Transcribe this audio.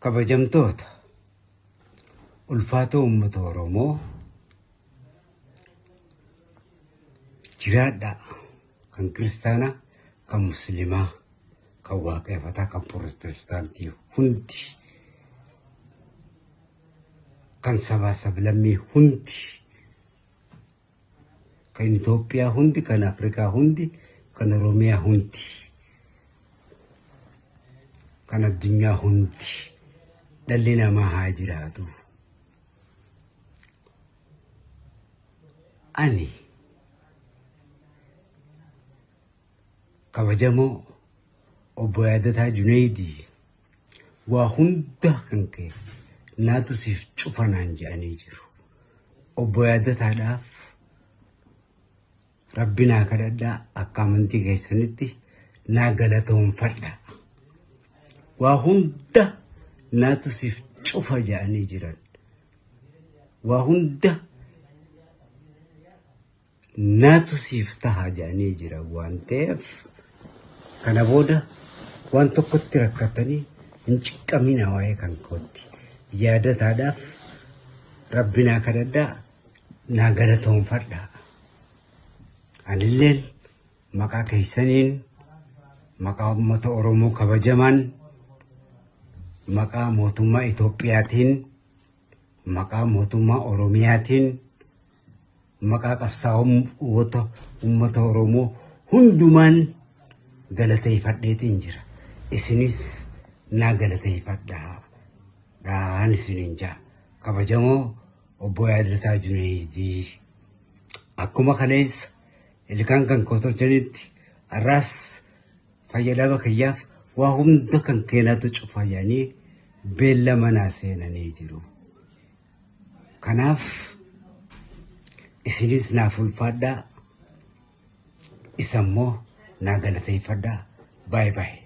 kabajamtoota ulfaatoo uummata Oromoo jiraadha kan kiristaana kan musliimaa kan waaqeffataa kan protestaantii hundi kan sabaa sablammii hundi kan Itoophiyaa hundi kan Afrikaa hundi kan Oromiyaa hundi kan addunyaa hundi dhalli namaa haa jiraatu. Ani kabajamoo obbo Yaadataa Junaydii waa hunda kan ka'e naatu siif cufanaan jedhanii jiru. Obbo Yaadataadhaaf Rabbi naa kadhadhaa akka amantii keessanitti naa galatoomfadhaa. Waa hunda naatu siif cufa jedhanii jiran. Waa hunda naatu siif taha jedhanii jiran waan ta'eef kana booda waan tokkotti rakkatanii hin ciqqamina waa'ee kan kootti. Yaadataadhaaf Rabbi naa kadhadhaa naa galatoomfadhaa. Anilleen maqaa keessaniin maqaa uummata Oromoo kabajamaan maqaa mootummaa Itoophiyaatiin maqaa mootummaa Oromiyaatiin maqaa qabsaa'ota uummata Oromoo hundumaan galateeffadheetiin jira. Isinis naa galateeffadhaa. Dhaan isiniin jaa kabajamoo obbo Yaadataa Junaydii akkuma kaleessa ilkaan kan kootolchanitti arraas fayyadama kiyyaaf waa hunda kan keenatu cufa jedhanii beellama naa seenanii jiru. Kanaaf isinis naaf ulfaadhaa isammoo naa galateeffadhaa. Bye bye.